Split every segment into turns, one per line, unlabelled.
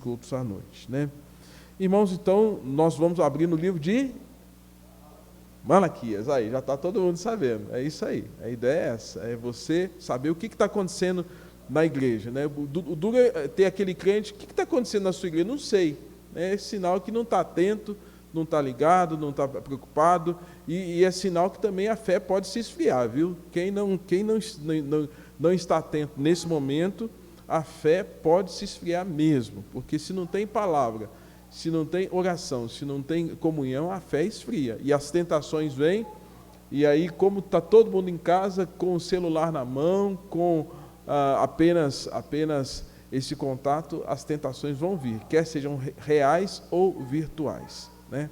cultos à noite, né? Irmãos, então, nós vamos abrir no livro de Malaquias. Aí, já está todo mundo sabendo. É isso aí. A ideia é essa, é você saber o que está acontecendo na igreja, né? O duro é ter aquele crente, o que está acontecendo na sua igreja? Não sei. É sinal que não está atento, não está ligado, não está preocupado, e é sinal que também a fé pode se esfriar, viu? Quem não está atento nesse momento, a fé pode se esfriar mesmo, porque se não tem palavra, se não tem oração, se não tem comunhão, a fé esfria. E as tentações vêm, e aí, como está todo mundo em casa, com o celular na mão, com apenas esse contato, as tentações vão vir, quer sejam reais ou virtuais, né?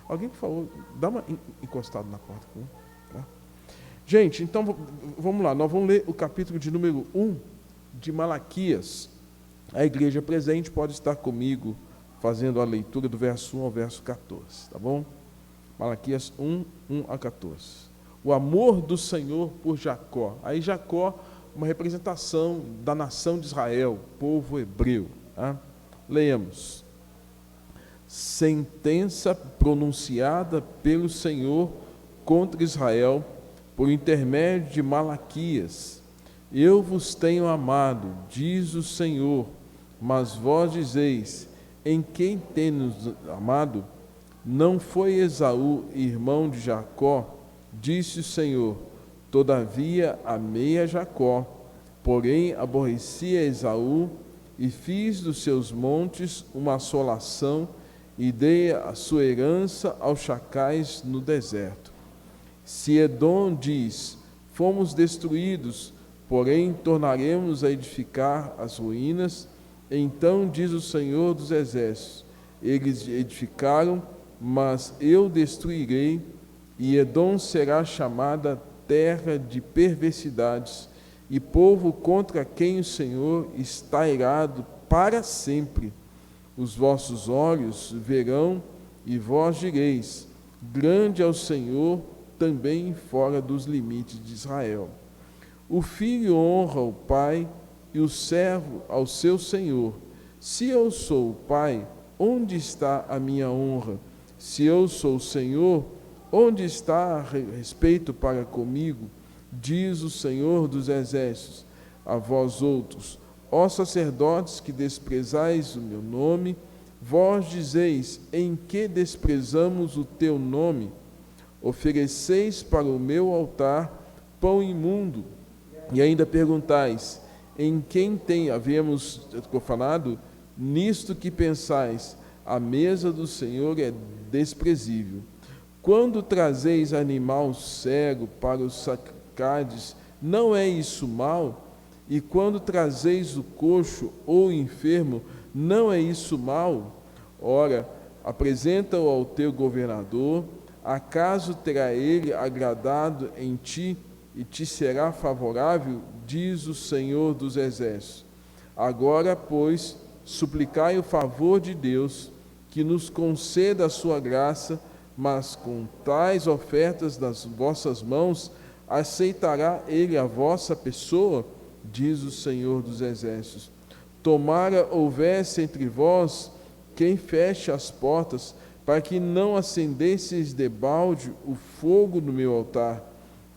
Alguém, por favor, dá uma encostada na porta. Tá? Gente, então, vamos lá, nós vamos ler o capítulo de número 1 de Malaquias. A igreja presente pode estar comigo, fazendo a leitura do verso 1 ao verso 14, tá bom? Malaquias 1, 1 a 14. O amor do Senhor por Jacó. Aí Jacó, uma representação da nação de Israel, povo hebreu. Tá? Leiamos. Sentença pronunciada pelo Senhor contra Israel, por intermédio de Malaquias. Eu vos tenho amado, diz o Senhor, mas vós dizeis, em quem temos amado? Não foi Esaú, irmão de Jacó? Disse o Senhor, todavia amei a Jacó, porém aborreci a Esaú, e fiz dos seus montes uma assolação, e dei a sua herança aos chacais no deserto. Se Edom diz, fomos destruídos, porém tornaremos a edificar as ruínas, então diz o Senhor dos Exércitos, eles edificaram, mas eu destruirei, e Edom será chamada terra de perversidades, e povo contra quem o Senhor está irado para sempre. Os vossos olhos verão, e vós direis, grande é o Senhor, também fora dos limites de Israel. O filho honra o pai, e o servo ao seu senhor. Se eu sou o pai, onde está a minha honra? Se eu sou o Senhor, onde está respeito para comigo? Diz o Senhor dos Exércitos, a vós outros, ó sacerdotes que desprezais o meu nome, vós dizeis, em que desprezamos o teu nome? Ofereceis para o meu altar pão imundo, e ainda perguntais, em quem havemos profanado? Nisto que pensais, a mesa do Senhor é desprezível. Quando trazeis animal cego para os sacrifícios, não é isso mal? E quando trazeis o coxo ou enfermo, não é isso mal? Ora, apresenta-o ao teu governador, acaso terá ele agradado em ti e te será favorável? Diz o Senhor dos Exércitos. Agora, pois, suplicai o favor de Deus, que nos conceda a sua graça, mas com tais ofertas das vossas mãos, aceitará ele a vossa pessoa? Diz o Senhor dos Exércitos. Tomara houvesse entre vós quem feche as portas, para que não acendesseis debalde o fogo no meu altar.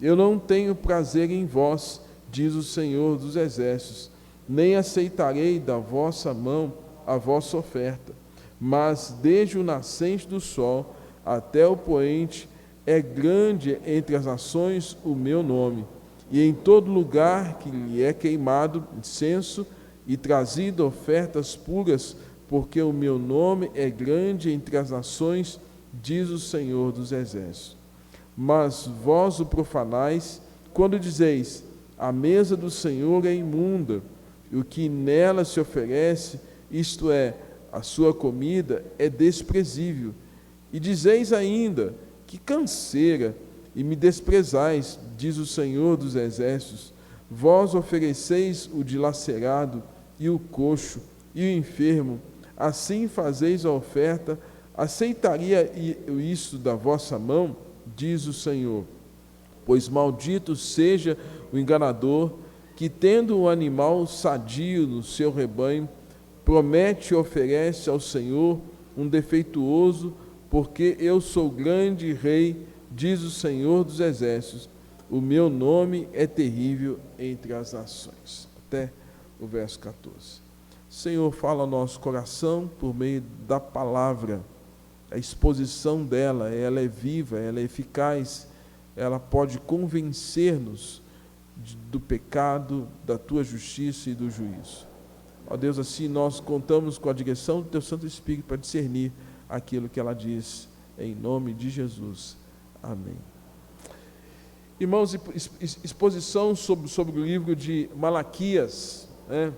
Eu não tenho prazer em vós, diz o Senhor dos Exércitos, nem aceitarei da vossa mão a vossa oferta. Mas desde o nascente do sol até o poente é grande entre as nações o meu nome, e em todo lugar que lhe é queimado incenso e trazido ofertas puras, porque o meu nome é grande entre as nações, diz o Senhor dos Exércitos. Mas vós o profanais, quando dizeis, a mesa do Senhor é imunda, e o que nela se oferece, isto é, a sua comida, é desprezível. E dizeis ainda, que canseira, e me desprezais, diz o Senhor dos Exércitos. Vós ofereceis o dilacerado, e o coxo, e o enfermo, assim fazeis a oferta, aceitaria isso da vossa mão? Diz o Senhor. Pois maldito seja o enganador, que tendo um animal sadio no seu rebanho, promete e oferece ao Senhor um defeituoso, porque eu sou grande rei, diz o Senhor dos exércitos, o meu nome é terrível entre as nações. Até o verso 14. Senhor, fala ao nosso coração por meio da palavra. A exposição dela, ela é viva, ela é eficaz, ela pode convencer-nos do pecado, da tua justiça e do juízo. Ó Deus, assim nós contamos com a direção do teu Santo Espírito para discernir aquilo que ela diz, em nome de Jesus. Amém. Irmãos, exposição sobre o livro de Malaquias, né?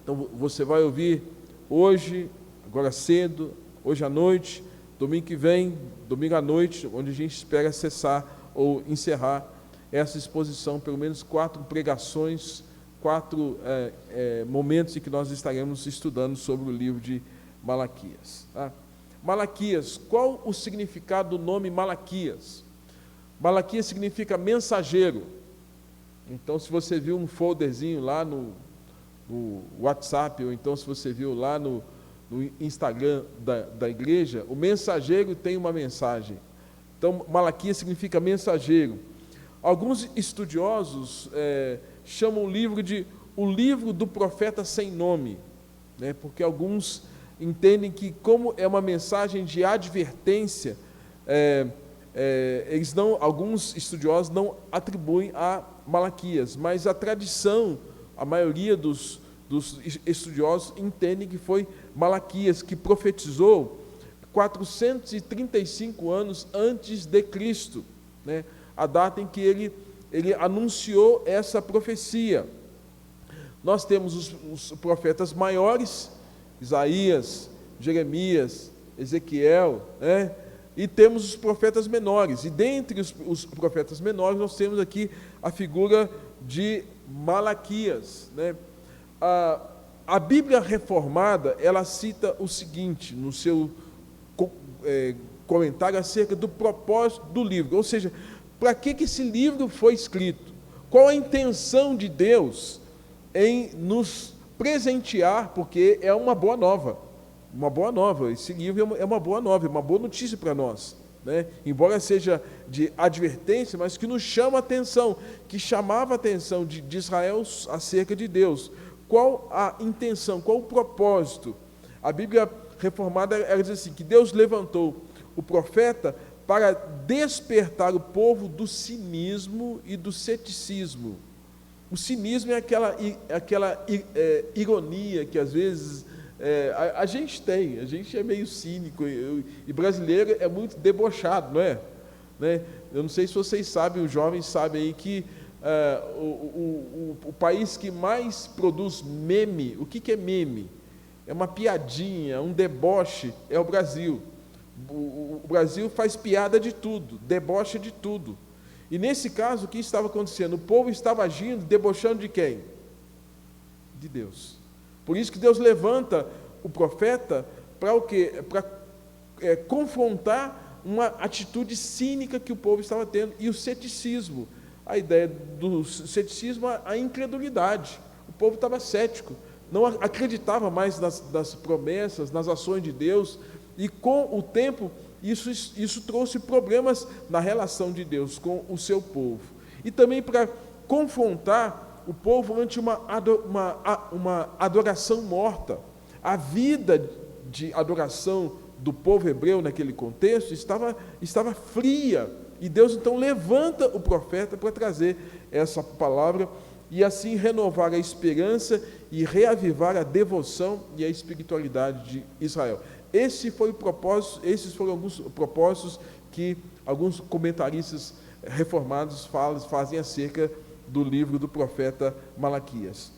Então você vai ouvir hoje, agora cedo, hoje à noite, domingo que vem, domingo à noite, onde a gente espera cessar ou encerrar essa exposição, pelo menos 4 pregações, 4 momentos em que nós estaremos estudando sobre o livro de Malaquias. Tá? Malaquias, qual o significado do nome Malaquias? Malaquias significa mensageiro. Então, se você viu um folderzinho lá no WhatsApp, ou então se você viu lá no Instagram da igreja, o mensageiro tem uma mensagem. Então, Malaquias significa mensageiro. Alguns estudiosos chamam o livro de o livro do profeta sem nome, né? Porque alguns entendem que, como é uma mensagem de advertência, alguns estudiosos não atribuem a Malaquias, mas a tradição, a maioria dos estudiosos entendem que foi Malaquias que profetizou 435 anos antes de Cristo, né? A data em que ele anunciou essa profecia. Nós temos os profetas maiores, Isaías, Jeremias, Ezequiel, né? E temos os profetas menores. E dentre os profetas menores, nós temos aqui a figura de Malaquias, né? A Bíblia Reformada, ela cita o seguinte, no seu comentário acerca do propósito do livro, ou seja, para que esse livro foi escrito? Qual a intenção de Deus em nos presentear, porque é uma boa nova, esse livro é uma boa nova, é uma boa notícia para nós, né? Embora seja de advertência, mas que nos chama a atenção, que chamava a atenção de Israel acerca de Deus. Qual a intenção, qual o propósito? A Bíblia Reformada, ela diz assim, que Deus levantou o profeta para despertar o povo do cinismo e do ceticismo. O cinismo é aquela ironia que às vezes a gente tem, a gente é meio cínico, e brasileiro é muito debochado, não é? Né? Eu não sei se vocês sabem, os jovens sabem aí que o país que mais produz meme, o que é meme? É uma piadinha, um deboche, é o Brasil. O Brasil faz piada de tudo, debocha de tudo. E nesse caso, o que estava acontecendo? O povo estava agindo, debochando de quem? De Deus. Por isso que Deus levanta o profeta para o quê? Para confrontar uma atitude cínica que o povo estava tendo. E o ceticismo, a ideia do ceticismo, a incredulidade. O povo estava cético, não acreditava mais nas promessas, nas ações de Deus. E com o tempo, isso trouxe problemas na relação de Deus com o seu povo. E também para confrontar o povo ante uma adoração morta. A vida de adoração do povo hebreu naquele contexto estava fria. E Deus então levanta o profeta para trazer essa palavra e assim renovar a esperança e reavivar a devoção e a espiritualidade de Israel. Esses foram alguns propósitos que alguns comentaristas reformados fazem acerca do livro do profeta Malaquias.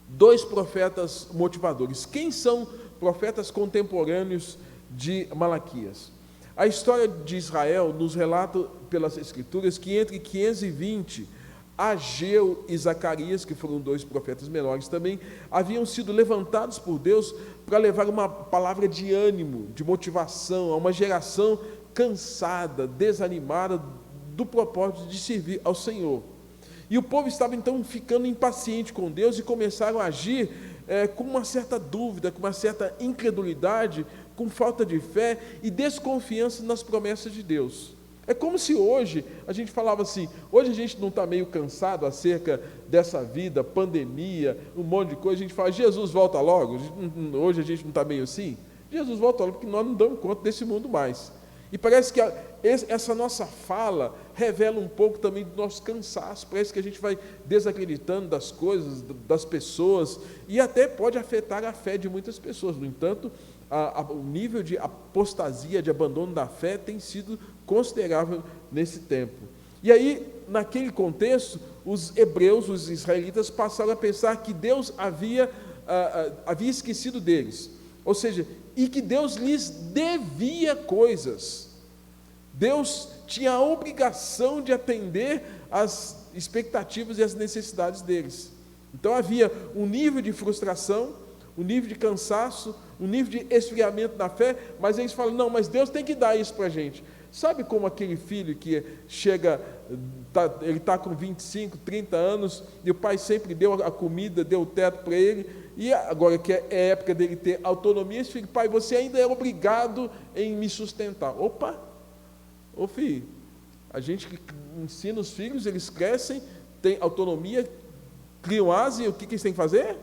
2 profetas motivadores. Quem são profetas contemporâneos de Malaquias? A história de Israel nos relata pelas Escrituras que entre 520, Ageu e Zacarias, que foram 2 profetas menores também, haviam sido levantados por Deus para levar uma palavra de ânimo, de motivação a uma geração cansada, desanimada do propósito de servir ao Senhor. E o povo estava então ficando impaciente com Deus e começaram a agir com uma certa dúvida, com uma certa incredulidade, com falta de fé e desconfiança nas promessas de Deus. É como se hoje a gente falava assim, hoje a gente não está meio cansado acerca dessa vida, pandemia, um monte de coisa, a gente fala, Jesus volta logo, hoje a gente não está meio assim? Jesus volta logo porque nós não damos conta desse mundo mais. E parece que essa nossa fala revela um pouco também do nosso cansaço, parece que a gente vai desacreditando das coisas, das pessoas, e até pode afetar a fé de muitas pessoas. No entanto, o nível de apostasia, de abandono da fé tem sido considerável nesse tempo. E aí, naquele contexto, os hebreus, os israelitas, passaram a pensar que Deus havia esquecido deles, ou seja, e que Deus lhes devia coisas. Deus tinha a obrigação de atender às expectativas e às necessidades deles. Então havia um nível de frustração, um nível de cansaço, um nível de esfriamento na fé, mas eles falam, não, mas Deus tem que dar isso para a gente. Sabe como aquele filho que chega, ele está com 25, 30 anos, e o pai sempre deu a comida, deu o teto para ele, e agora que é época dele ter autonomia, esse filho, pai, você ainda é obrigado em me sustentar. Opa! Ô filho, a gente ensina os filhos, eles crescem, têm autonomia, criam asa, e o que eles têm que fazer?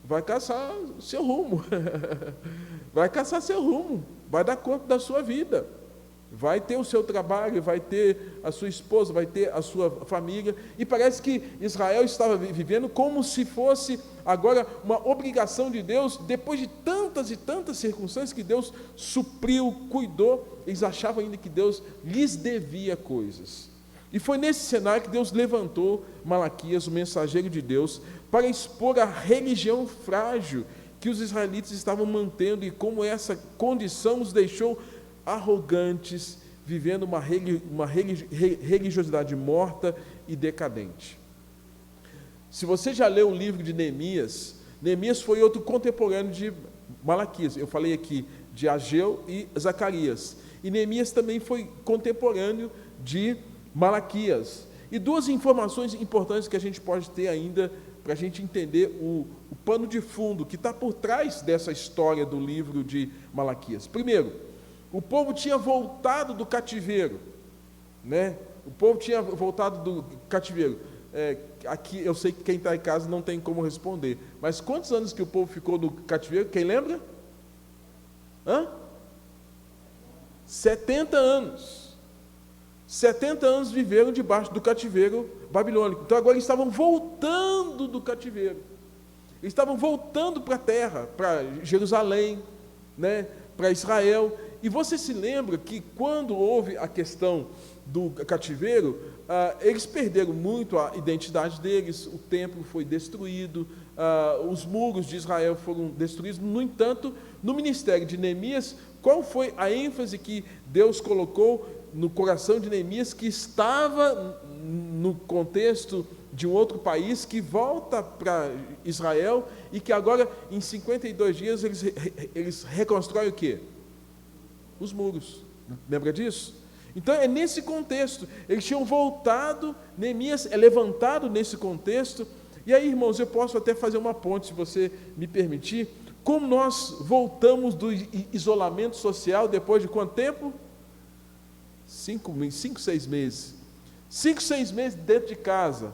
Vai caçar seu rumo, vai caçar seu rumo, vai dar conta da sua vida, vai ter o seu trabalho, vai ter a sua esposa, vai ter a sua família, e parece que Israel estava vivendo como se fosse agora uma obrigação de Deus, depois de tantas e tantas circunstâncias que Deus supriu, cuidou, eles achavam ainda que Deus lhes devia coisas. E foi nesse cenário que Deus levantou Malaquias, o mensageiro de Deus, para expor a religião frágil que os israelitas estavam mantendo e como essa condição os deixou arrogantes, vivendo uma religiosidade morta e decadente. Se você já leu o livro de Neemias, Neemias foi outro contemporâneo de Malaquias. Eu falei aqui de Ageu e Zacarias. E Neemias também foi contemporâneo de Malaquias. E duas informações importantes que a gente pode ter ainda para a gente entender o pano de fundo que está por trás dessa história do livro de Malaquias. Primeiro, o povo tinha voltado do cativeiro, né? O povo tinha voltado do cativeiro. Aqui eu sei que quem está em casa não tem como responder, mas quantos anos que o povo ficou no cativeiro? Quem lembra? 70 anos. 70 anos viveram debaixo do cativeiro babilônico. Então agora eles estavam voltando do cativeiro. Eles estavam voltando para a terra, para Jerusalém, né, para Israel. E você se lembra que quando houve a questão do cativeiro, eles perderam muito a identidade deles, o templo foi destruído, os muros de Israel foram destruídos. No entanto, no ministério de Neemias, qual foi a ênfase que Deus colocou no coração de Neemias, que estava no contexto de um outro país, que volta para Israel e que agora, em 52 dias, eles reconstroem o quê? Os muros. Lembra disso? Então é nesse contexto, eles tinham voltado, Neemias é levantado nesse contexto, e aí, irmãos, eu posso até fazer uma ponte, se você me permitir, como nós voltamos do isolamento social depois de quanto tempo? 5, 6 meses. 5, 6 meses dentro de casa.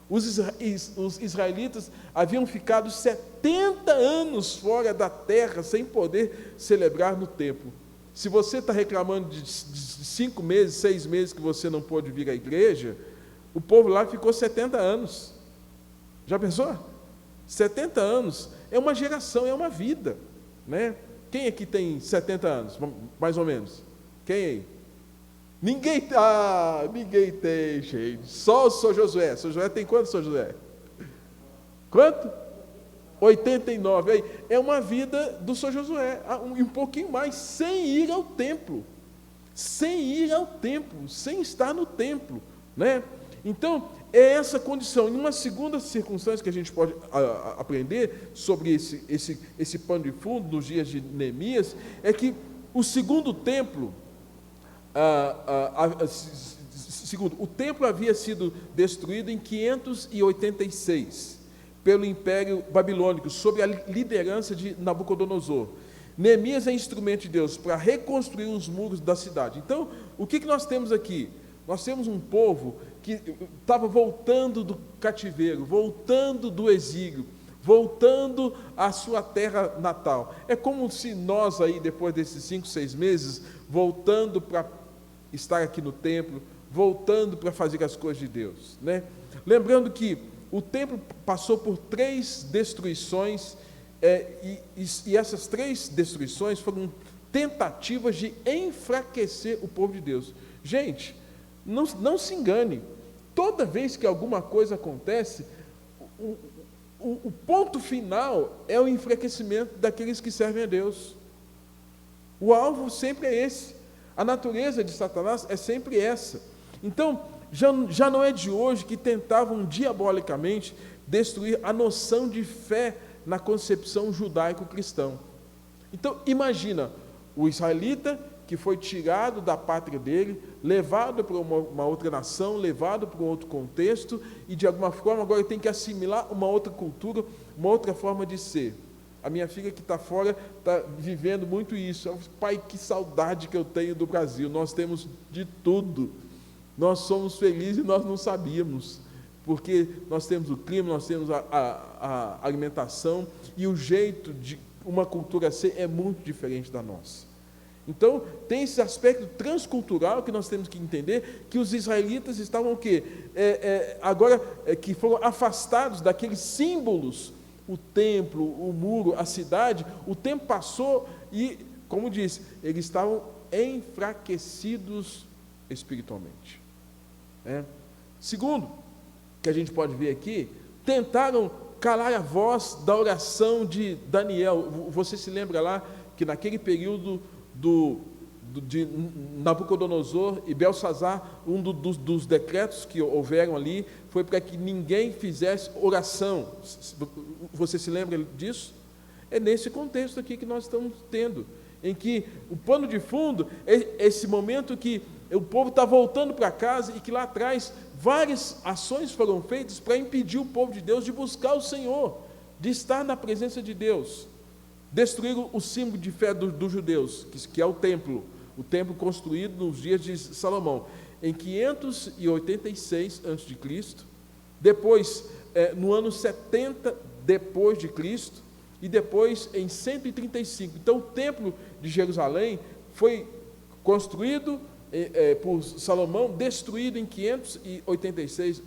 Os israelitas haviam ficado 70 anos fora da terra, sem poder celebrar no templo. Se você está reclamando de 5 meses, 6 meses que você não pôde vir à igreja, o povo lá ficou 70 anos. Já pensou? 70 anos é uma geração, é uma vida, né? Quem aqui tem 70 anos, mais ou menos? Quem aí? Ninguém tem, gente. Só o Sr. Josué. O Sr. Josué tem quanto, Sr. Josué? Quanto? 89. Aí, é uma vida do Sr. Josué, um pouquinho mais, sem ir ao templo. Sem ir ao templo, sem estar no templo, né? Então, é essa condição. Em uma segunda circunstância que a gente pode aprender sobre esse pano de fundo nos dias de Neemias, é que o segundo templo, segundo, o templo havia sido destruído em 586. pelo Império Babilônico, sob a liderança de Nabucodonosor. Neemias é instrumento de Deus para reconstruir os muros da cidade. Então, o que nós temos aqui? Nós temos um povo que estava voltando do cativeiro, voltando do exílio, voltando à sua terra natal. É como se nós aí, depois desses 5, 6 meses, voltando para estar aqui no templo, voltando para fazer as coisas de Deus, né? Lembrando que o templo passou por 3 destruições, e essas 3 destruições foram tentativas de enfraquecer o povo de Deus. Gente, não se engane, toda vez que alguma coisa acontece, o ponto final é o enfraquecimento daqueles que servem a Deus. O alvo sempre é esse, a natureza de Satanás é sempre essa. Então, já não é de hoje que tentavam diabolicamente destruir a noção de fé na concepção judaico-cristã. Então, imagina, o israelita que foi tirado da pátria dele, levado para uma outra nação, levado para um outro contexto, e de alguma forma agora tem que assimilar uma outra cultura, uma outra forma de ser. A minha filha que está fora está vivendo muito isso. Pai, que saudade que eu tenho do Brasil, nós temos de tudo, nós somos felizes e nós não sabíamos, porque nós temos o clima, nós temos a alimentação, e o jeito de uma cultura ser é muito diferente da nossa. Então, tem esse aspecto transcultural que nós temos que entender, que os israelitas estavam o quê? Agora que foram afastados daqueles símbolos, o templo, o muro, a cidade, o tempo passou e, como disse, eles estavam enfraquecidos espiritualmente. Segundo, que a gente pode ver aqui, tentaram calar a voz da oração de Daniel. Você se lembra lá que naquele período de Nabucodonosor e Belsazar, um dos decretos que houveram ali foi para que ninguém fizesse oração. Você se lembra disso? É nesse contexto aqui que nós estamos tendo, em que o pano de fundo é esse momento que o povo está voltando para casa e que lá atrás várias ações foram feitas para impedir o povo de Deus de buscar o Senhor, de estar na presença de Deus. Destruíram o símbolo de fé dos judeus, que é o templo construído nos dias de Salomão, em 586 a.C., depois no ano 70 depois de Cristo, e depois em 135. Então o templo de Jerusalém foi construído por Salomão, destruído em 586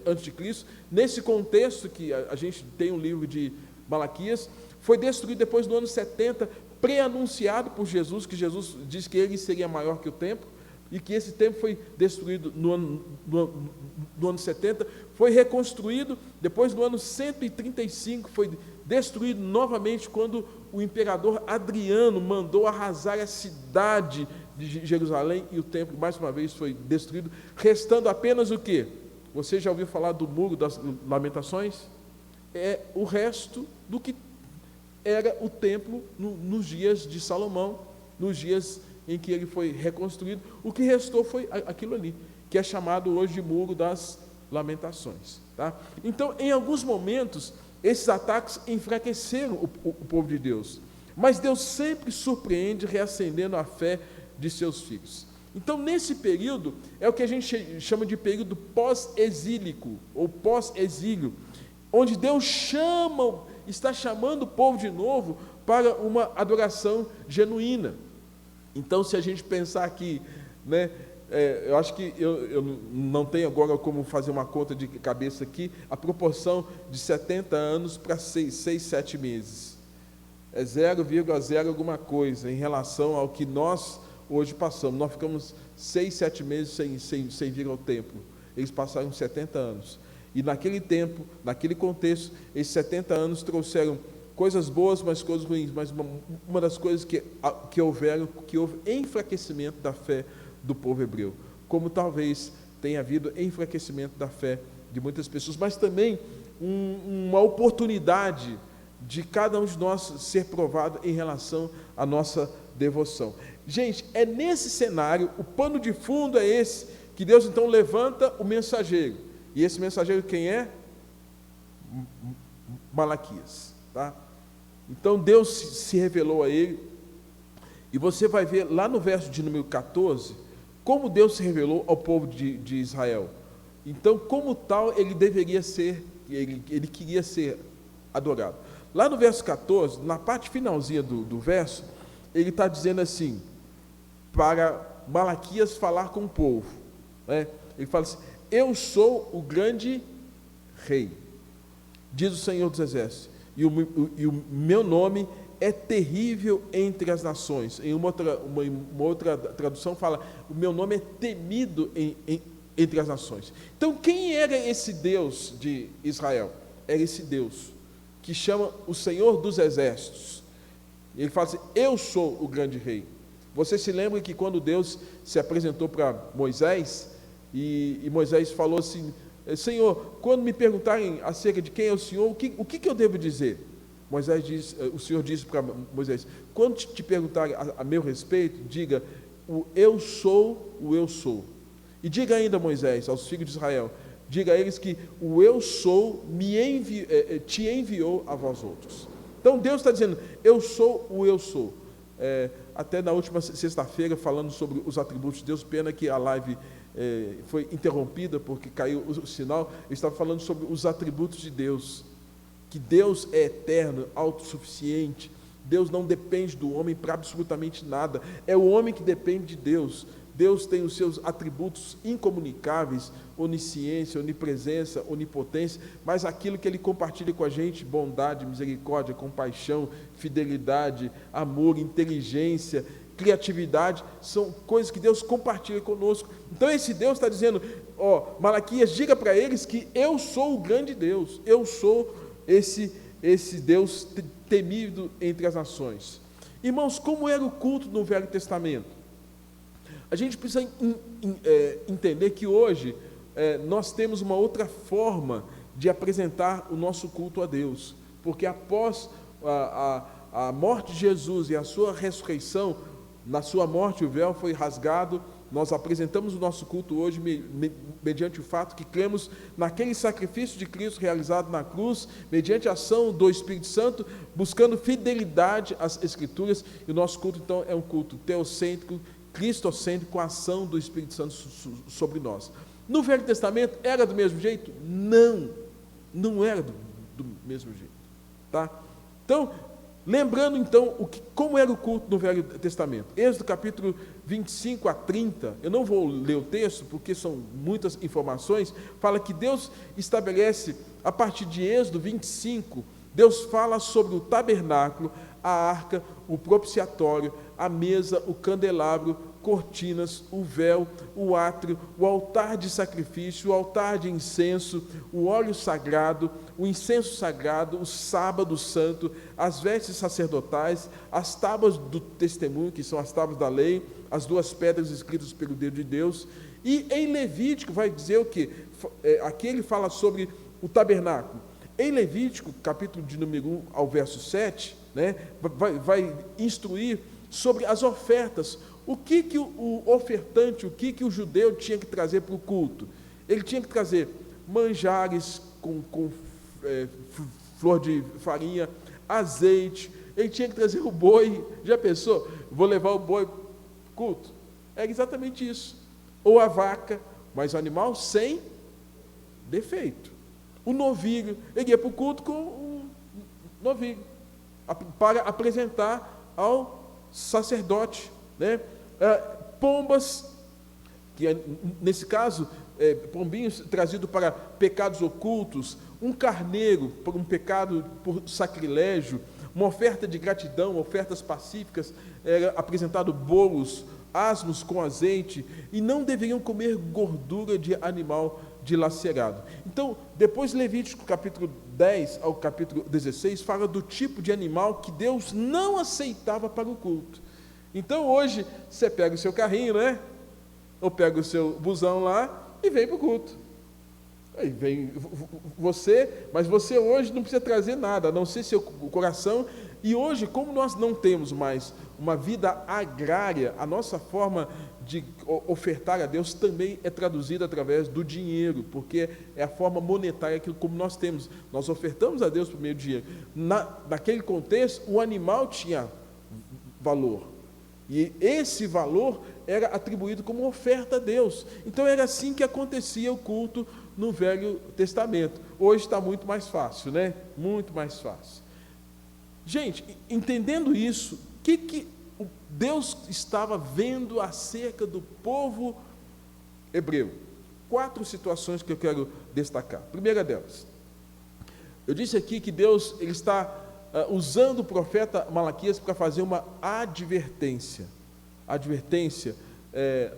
a.C., nesse contexto que a gente tem um livro de Malaquias. Foi destruído depois do ano 70, pré-anunciado por Jesus, que Jesus disse que ele seria maior que o templo, e que esse templo foi destruído no ano 70, foi reconstruído, depois no ano 135, foi destruído novamente, quando o imperador Adriano mandou arrasar a cidade de Jerusalém, e o templo, mais uma vez, foi destruído, restando apenas o quê? Você já ouviu falar do Muro das Lamentações? É o resto do que era o templo nos dias de Salomão, nos dias em que ele foi reconstruído. O que restou foi aquilo ali, que é chamado hoje de Muro das Lamentações. Tá? Então, em alguns momentos, esses ataques enfraqueceram o povo de Deus, mas Deus sempre surpreende reacendendo a fé de seus filhos. Então, nesse período, é o que a gente chama de período pós-exílico, ou pós-exílio, onde Deus está chamando o povo de novo para uma adoração genuína. Então, se a gente pensar aqui, né, eu acho que eu não tenho agora como fazer uma conta de cabeça aqui, a proporção de 70 anos para 6, 7 meses. É 0,0 alguma coisa em relação ao que nós hoje passamos. Nós ficamos 6, 7 meses sem vir ao templo. Eles passaram 70 anos. E naquele tempo, naquele contexto, esses 70 anos trouxeram coisas boas, mas coisas ruins. Mas uma das coisas que houve enfraquecimento da fé do povo hebreu. Como talvez tenha havido enfraquecimento da fé de muitas pessoas, mas também uma oportunidade de cada um de nós ser provado em relação à nossa devoção. Gente, é nesse cenário, o pano de fundo é esse, que Deus então levanta o mensageiro. E esse mensageiro quem é? Malaquias, tá? Então Deus se revelou a ele, e você vai ver lá no verso de número 14, como Deus se revelou ao povo de Israel. Então, como tal, ele deveria ser, ele queria ser adorado. Lá no verso 14, na parte finalzinha do verso, ele está dizendo assim, para Malaquias falar com o povo, né? Ele fala assim: eu sou o grande rei, diz o Senhor dos Exércitos, e o meu nome é terrível entre as nações. Em uma outra tradução fala: o meu nome é temido entre as nações. Então, quem era esse Deus de Israel? Era esse Deus que chama o Senhor dos Exércitos. Ele fala assim: eu sou o grande rei. Você se lembra que quando Deus se apresentou para Moisés, e Moisés falou assim: Senhor, quando me perguntarem acerca de quem é o Senhor, o que eu devo dizer? O Senhor disse para Moisés: quando te perguntarem a meu respeito, diga: o eu sou, o eu sou. E diga ainda, Moisés, aos filhos de Israel, diga a eles que o eu sou te enviou a vós outros. Então Deus está dizendo: eu sou o eu sou. Até na última sexta-feira, falando sobre os atributos de Deus, pena que a live foi interrompida porque caiu o sinal. Eu estava falando sobre os atributos de Deus, que Deus é eterno, autossuficiente. Deus não depende do homem para absolutamente nada, é o homem que depende de Deus. Deus tem os seus atributos incomunicáveis: onisciência, onipresença, onipotência, mas aquilo que Ele compartilha com a gente, bondade, misericórdia, compaixão, fidelidade, amor, inteligência, criatividade, são coisas que Deus compartilha conosco. Então esse Deus está dizendo: Malaquias, diga para eles que eu sou o grande Deus, eu sou esse Deus temido entre as nações. Irmãos, como era o culto no Velho Testamento? A gente precisa entender que hoje nós temos uma outra forma de apresentar o nosso culto a Deus, porque após a morte de Jesus e a sua ressurreição, na sua morte o véu foi rasgado. Nós apresentamos o nosso culto hoje mediante o fato que cremos naquele sacrifício de Cristo realizado na cruz, mediante a ação do Espírito Santo, buscando fidelidade às Escrituras. E o nosso culto, então, é um culto teocêntrico, cristocêntrico, com a ação do Espírito Santo sobre nós. No Velho Testamento era do mesmo jeito? Não era do mesmo jeito, tá? Então, lembrando então como era o culto no Velho Testamento. Êxodo capítulo 25 a 30, eu não vou ler o texto porque são muitas informações. Fala que Deus estabelece, a partir de Êxodo 25, Deus fala sobre o tabernáculo, a arca, o propiciatório, a mesa, o candelabro, cortinas, o véu, o átrio, o altar de sacrifício, o altar de incenso, o óleo sagrado, o incenso sagrado, o sábado santo, as vestes sacerdotais, as tábuas do testemunho, que são as tábuas da lei, as duas pedras escritas pelo dedo de Deus. E em Levítico vai dizer o quê? Aqui ele fala sobre o tabernáculo. Em Levítico, capítulo de número 1 ao verso 7, né, vai instruir sobre as ofertas. O que o ofertante, o que o judeu tinha que trazer para o culto? Ele tinha que trazer manjares com flor de farinha, azeite. Ele tinha que trazer o boi. Já pensou? Vou levar o boi para o culto? É exatamente isso. Ou a vaca, mas o animal sem defeito. O novilho, ele ia para o culto com um novilho, para apresentar ao sacerdote, né? Pombas, que nesse caso, pombinhos trazidos para pecados ocultos, um carneiro por um pecado por sacrilégio, uma oferta de gratidão, ofertas pacíficas, era apresentado bolos, asmos com azeite, e não deveriam comer gordura de animal dilacerado. Então, depois Levítico capítulo 10 ao capítulo 16 fala do tipo de animal que Deus não aceitava para o culto. Então hoje você pega o seu carrinho, né? Ou pega o seu busão lá e vem para o culto. Aí vem você, mas você hoje não precisa trazer nada, a não ser seu coração E hoje, como nós não temos mais uma vida agrária, a nossa forma de ofertar a Deus também é traduzida através do dinheiro, porque é a forma monetária que como nós temos. Nós ofertamos a Deus por meio do dinheiro. Naquele contexto, o animal tinha valor. E esse valor era atribuído como oferta a Deus. Então era assim que acontecia o culto no Velho Testamento. Hoje está muito mais fácil, né? Muito mais fácil. Gente, entendendo isso, o que Deus estava vendo acerca do povo hebreu? 4 situações que eu quero destacar. Primeira delas, eu disse aqui que Deus ele está usando o profeta Malaquias para fazer uma advertência,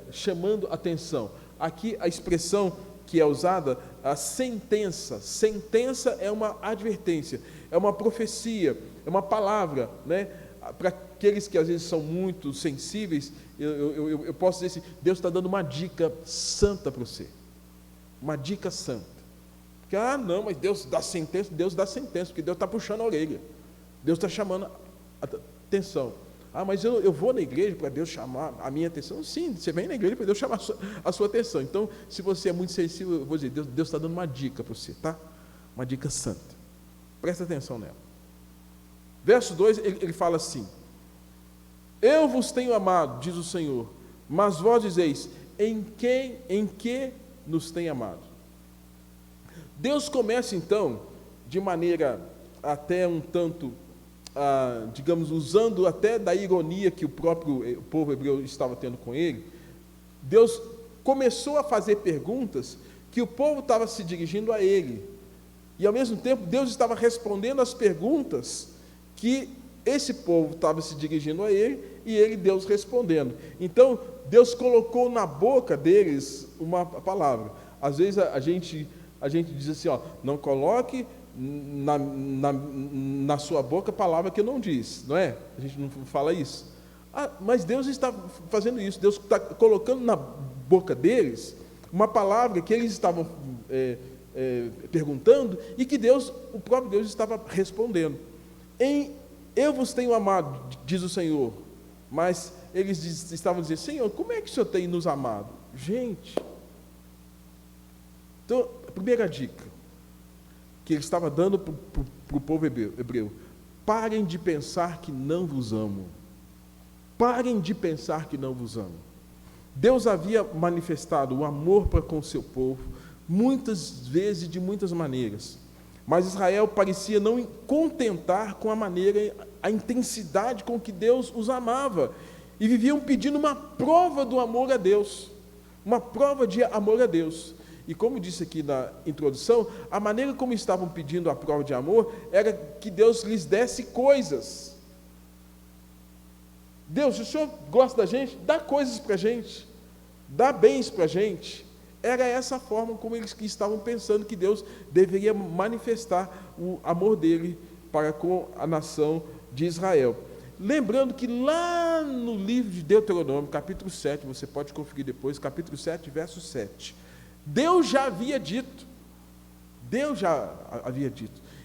chamando atenção. Aqui a expressão que é usada, a sentença é uma advertência, é uma profecia, é uma palavra, né? Para aqueles que às vezes são muito sensíveis, eu posso dizer assim, Deus está dando uma dica santa para você, uma dica santa, porque, não, mas Deus dá sentença, porque Deus está puxando a orelha, Deus está chamando a atenção. Mas eu vou na igreja para Deus chamar a minha atenção. Sim, você vem na igreja para Deus chamar a sua atenção. Então, se você é muito sensível, eu vou dizer, Deus está dando uma dica para você, tá? Uma dica santa. Presta atenção nela. Verso 2, ele fala assim: eu vos tenho amado, diz o Senhor, mas vós dizeis, em que nos tem amado? Deus começa então, de maneira até um tanto, digamos, usando até da ironia que o próprio povo hebreu estava tendo com ele, Deus começou a fazer perguntas que o povo estava se dirigindo a ele, e ao mesmo tempo Deus estava respondendo às perguntas que esse povo estava se dirigindo a ele, e Deus respondendo. Então Deus colocou na boca deles uma palavra. Às vezes a gente diz assim, não coloque na sua boca palavra que eu não disse, não é? A gente não fala isso. Mas Deus está fazendo isso. Deus está colocando na boca deles uma palavra que eles estavam perguntando e que o próprio Deus estava respondendo. Eu vos tenho amado, diz o Senhor, mas eles estavam dizendo, Senhor, como é que o Senhor tem nos amado? Gente, então, a primeira dica que ele estava dando para o povo hebreu: parem de pensar que não vos amo. Parem de pensar que não vos amo. Deus havia manifestado o amor para com o seu povo, muitas vezes, de muitas maneiras, mas Israel parecia não contentar com a maneira, a intensidade com que Deus os amava, e viviam pedindo uma prova do amor a Deus, uma prova de amor a Deus. E como disse aqui na introdução, a maneira como estavam pedindo a prova de amor era que Deus lhes desse coisas. Deus, se o Senhor gosta da gente, dá coisas para a gente, dá bens para a gente. Era essa forma como eles estavam pensando que Deus deveria manifestar o amor dele para com a nação de Israel. Lembrando que lá no livro de Deuteronômio, capítulo 7, você pode conferir depois, capítulo 7, verso 7, Deus já havia dito,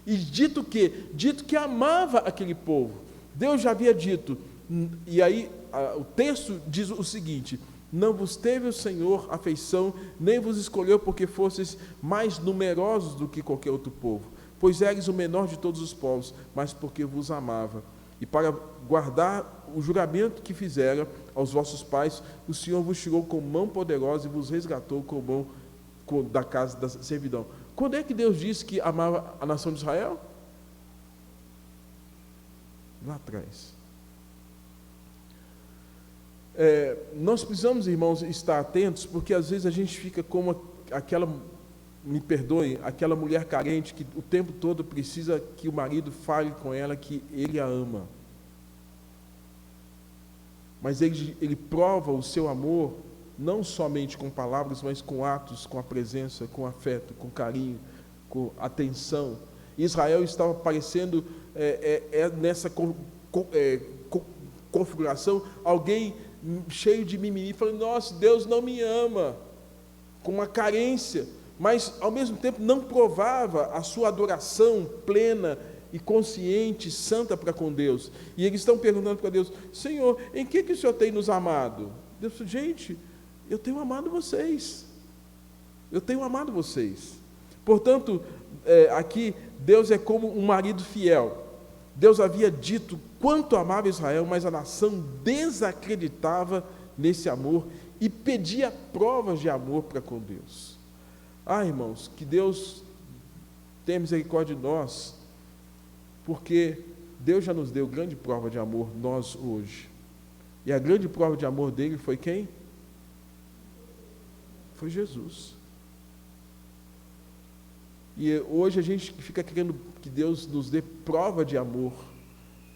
e dito que amava aquele povo. Deus já havia dito, e aí o texto diz o seguinte: não vos teve o Senhor afeição, nem vos escolheu porque fosseis mais numerosos do que qualquer outro povo, pois eres o menor de todos os povos, mas porque vos amava, e para guardar o juramento que fizera aos vossos pais, o Senhor vos tirou com mão poderosa e vos resgatou com mão da casa da servidão. Quando é que Deus disse que amava a nação de Israel? Lá atrás. Nós precisamos, irmãos, estar atentos, porque às vezes a gente fica como aquela, me perdoe, aquela mulher carente que o tempo todo precisa que o marido fale com ela que ele a ama. Mas ele prova o seu amor não somente com palavras, mas com atos, com a presença, com afeto, com carinho, com atenção. Israel estava parecendo, nessa configuração, alguém cheio de mimimi, falando, nossa, Deus não me ama, com uma carência, mas ao mesmo tempo não provava a sua adoração plena e consciente, santa para com Deus. E eles estão perguntando para Deus: Senhor, em que o Senhor tem nos amado? Deus falou: gente, eu tenho amado vocês. Eu tenho amado vocês. Portanto, aqui, Deus é como um marido fiel. Deus havia dito quanto amava Israel, mas a nação desacreditava nesse amor e pedia provas de amor para com Deus. Irmãos, que Deus tenha misericórdia de nós, porque Deus já nos deu grande prova de amor, nós hoje. E a grande prova de amor dele foi quem? Foi Jesus. E hoje a gente fica querendo que Deus nos dê prova de amor.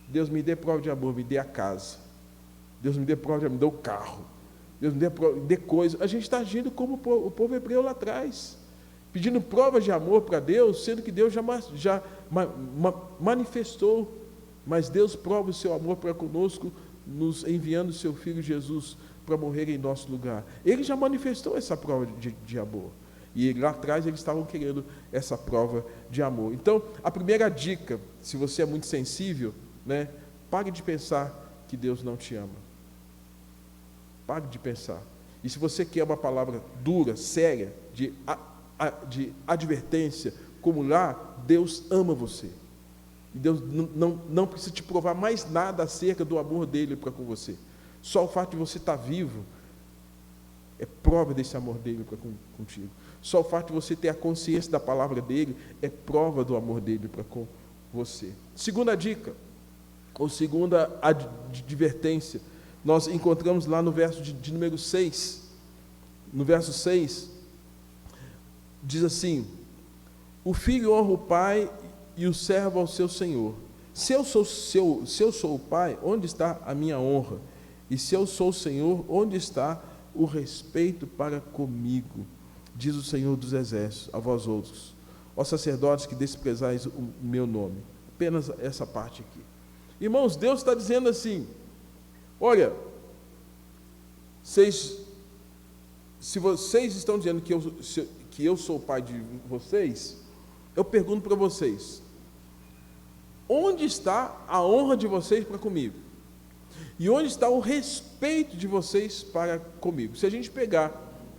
Deus me dê prova de amor, me dê a casa. Deus me dê prova de amor, me dê o carro. Deus me dê coisa. A gente está agindo como o povo hebreu lá atrás, pedindo provas de amor para Deus, sendo que Deus já manifestou. Mas Deus prova o seu amor para conosco, nos enviando o seu Filho Jesus para morrer em nosso lugar. Ele já manifestou essa prova de amor. E lá atrás eles estavam querendo essa prova de amor. Então, a primeira dica, se você é muito sensível, pare de pensar que Deus não te ama. Pare de pensar. E se você quer uma palavra dura, séria, de advertência, como lá, Deus ama você. E Deus não precisa te provar mais nada acerca do amor dele para com você. Só o fato de você estar vivo é prova desse amor dele para contigo. Só o fato de você ter a consciência da palavra dele é prova do amor dele para com você. Segunda dica, ou segunda advertência, nós encontramos lá no verso de número 6. No verso 6, diz assim: o filho honra o pai e o servo ao seu senhor. Se eu sou o pai, onde está a minha honra? E se eu sou o Senhor, onde está o respeito para comigo? Diz o Senhor dos Exércitos a vós outros, ó sacerdotes que desprezais o meu nome. Apenas essa parte aqui. Irmãos, Deus está dizendo assim: olha, se vocês estão dizendo que eu sou o pai de vocês, eu pergunto para vocês: onde está a honra de vocês para comigo? E onde está o respeito de vocês para comigo? Se a gente pegar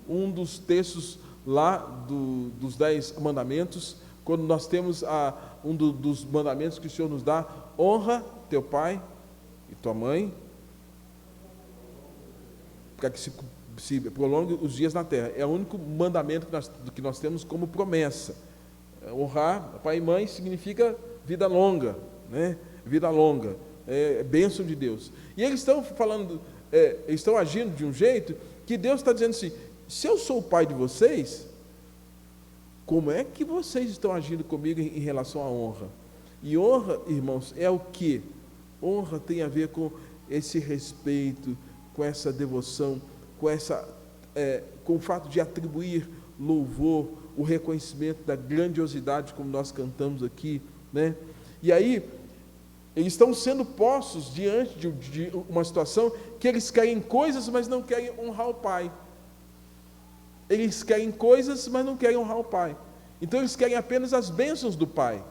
um dos textos lá dos 10 mandamentos, quando nós temos dos mandamentos que o Senhor nos dá: honra teu pai e tua mãe, para que se prolongue os dias na terra. É o único mandamento que nós temos como promessa. Honrar pai e mãe significa vida longa, Vida longa, bênção de Deus. E eles estão falando, eles estão agindo de um jeito que Deus está dizendo assim: se eu sou o pai de vocês, como é que vocês estão agindo comigo em relação à honra? E honra, irmãos, é o quê? Honra tem a ver com esse respeito, com essa devoção, com o fato de atribuir louvor, o reconhecimento da grandiosidade, como nós cantamos aqui, E aí, eles estão sendo postos diante de uma situação que eles querem coisas, mas não querem honrar o pai. Eles querem coisas, mas não querem honrar o pai. Então eles querem apenas as bênçãos do pai.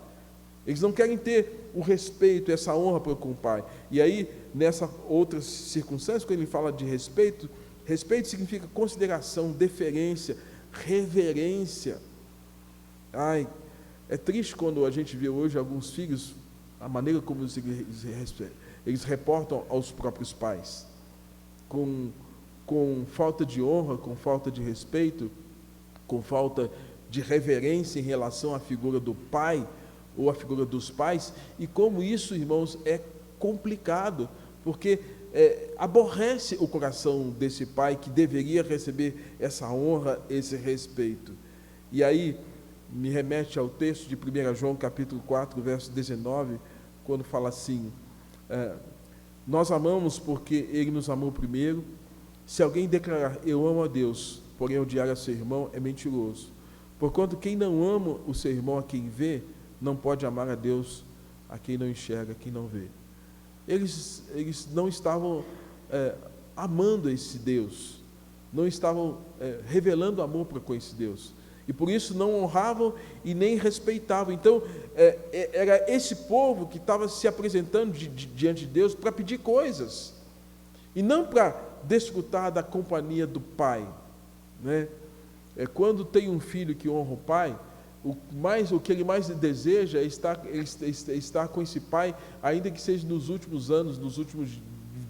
Eles não querem ter o respeito, essa honra com o pai. E aí, nessa outra circunstância, quando ele fala de respeito, respeito significa consideração, deferência, reverência. É triste quando a gente vê hoje alguns filhos, a maneira como eles reportam aos próprios pais, com falta de honra, com falta de respeito, com falta de reverência em relação à figura do pai ou à figura dos pais, e como isso, irmãos, é complicado, porque aborrece o coração desse pai que deveria receber essa honra, esse respeito. E aí me remete ao texto de 1 João capítulo 4, verso 19, quando fala assim: nós amamos porque ele nos amou primeiro. Se alguém declarar eu amo a Deus, porém odiar a seu irmão, é mentiroso. Porquanto quem não ama o seu irmão a quem vê, não pode amar a Deus a quem não enxerga, a quem não vê. Eles não estavam amando esse Deus, não estavam revelando amor para com esse Deus. e por isso não honravam e nem respeitavam. Então, era esse povo que estava se apresentando diante de Deus para pedir coisas, e não para desfrutar da companhia do pai, né? Quando tem um filho que honra o pai, o que ele mais deseja é estar com esse pai, ainda que seja nos últimos anos, nos últimos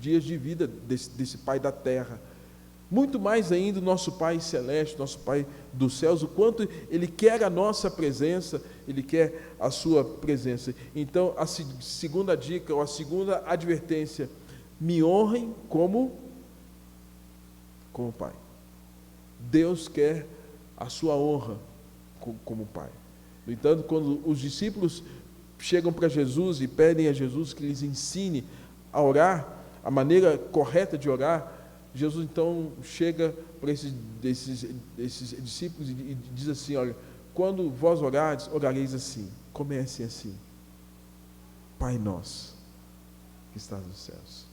dias de vida desse pai da terra. Muito mais ainda o nosso Pai Celeste, nosso Pai dos céus, o quanto Ele quer a nossa presença, Ele quer a sua presença. Então, a segunda dica, ou a segunda advertência: me honrem como Pai. Deus quer a sua honra como Pai. No entanto, quando os discípulos chegam para Jesus e pedem a Jesus que lhes ensine a orar, a maneira correta de orar, Jesus então chega para esses discípulos e diz assim: olha, quando vós orardes, orareis assim, comecem assim: Pai nosso que estás nos céus,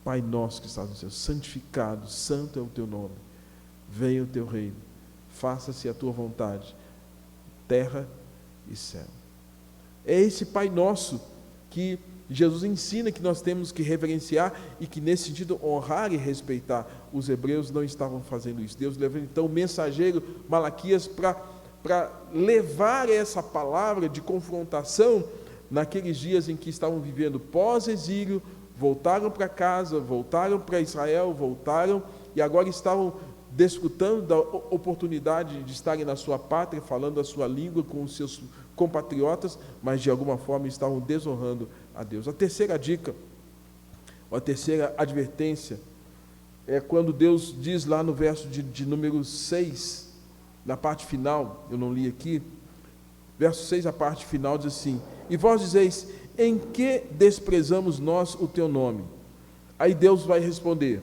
Pai nosso que estás nos céus, santificado, santo é o teu nome, venha o teu reino, faça-se a tua vontade, terra e céu. É esse Pai nosso que Jesus ensina que nós temos que reverenciar e que, nesse sentido, honrar e respeitar. Os hebreus não estavam fazendo isso. Deus levou então o mensageiro Malaquias para levar essa palavra de confrontação naqueles dias em que estavam vivendo pós-exílio, voltaram para casa, voltaram para Israel, voltaram e agora estavam desfrutando da oportunidade de estarem na sua pátria, falando a sua língua com os seus compatriotas, mas de alguma forma estavam desonrando a Deus. A terceira dica, a terceira advertência, é quando Deus diz lá no verso de número 6, na parte final, eu não li aqui, verso 6, a parte final diz assim: e vós dizeis, em que desprezamos nós o teu nome? Aí Deus vai responder,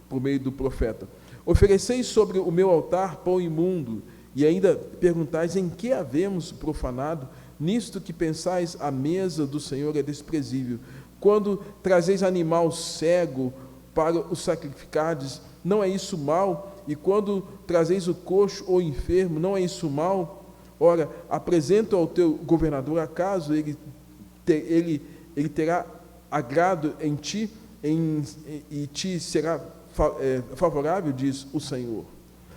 por meio do profeta: ofereceis sobre o meu altar pão imundo, e ainda perguntais, em que havemos profanado? Nisto que pensais, a mesa do Senhor é desprezível. Quando trazeis animal cego para o sacrificardes, não é isso mal? E quando trazeis o coxo ou enfermo, não é isso mal? Ora, apresenta ao teu governador, acaso ele terá agrado em ti, e te será favorável, diz o Senhor.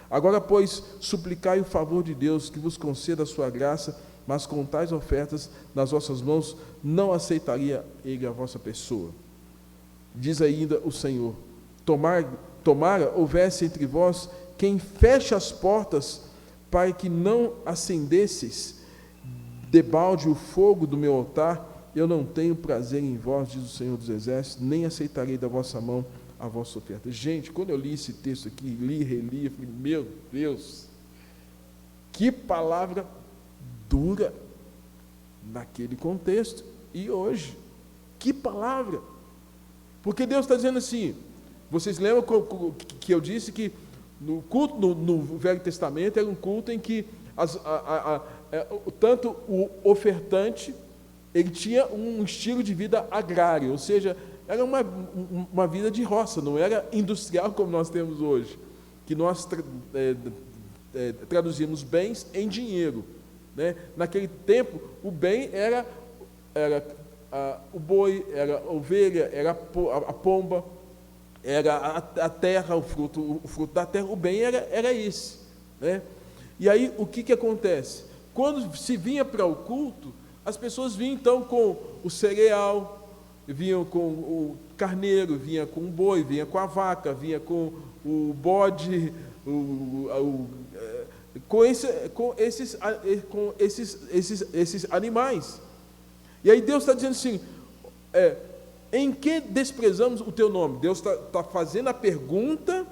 Agora, pois, suplicai o favor de Deus, que vos conceda a sua graça, mas com tais ofertas nas vossas mãos, não aceitaria ele a vossa pessoa. Diz ainda o Senhor: tomara houvesse entre vós quem feche as portas, para que não acendesseis debalde o fogo do meu altar. Eu não tenho prazer em vós, diz o Senhor dos Exércitos, nem aceitarei da vossa mão a vossa oferta. Gente, quando eu li esse texto aqui, li, reli, eu falei: meu Deus, que palavra dura naquele contexto. E hoje, que palavra! Porque Deus está dizendo assim, vocês lembram que eu disse que no culto no Velho Testamento era um culto em que tanto o ofertante, ele tinha um estilo de vida agrário, ou seja, era uma vida de roça, não era industrial como nós temos hoje, que nós traduzimos bens em dinheiro, né? Naquele tempo, o bem era o boi, era a ovelha, era a pomba, era a terra, o fruto da terra. O bem era esse, né? E aí, o que acontece? Quando se vinha para o culto, as pessoas vinham então com o cereal, vinham com o carneiro, vinha com o boi, vinha com a vaca, vinha com o bode, com esses animais. E aí Deus está dizendo assim: em que desprezamos o teu nome? Deus está fazendo a pergunta,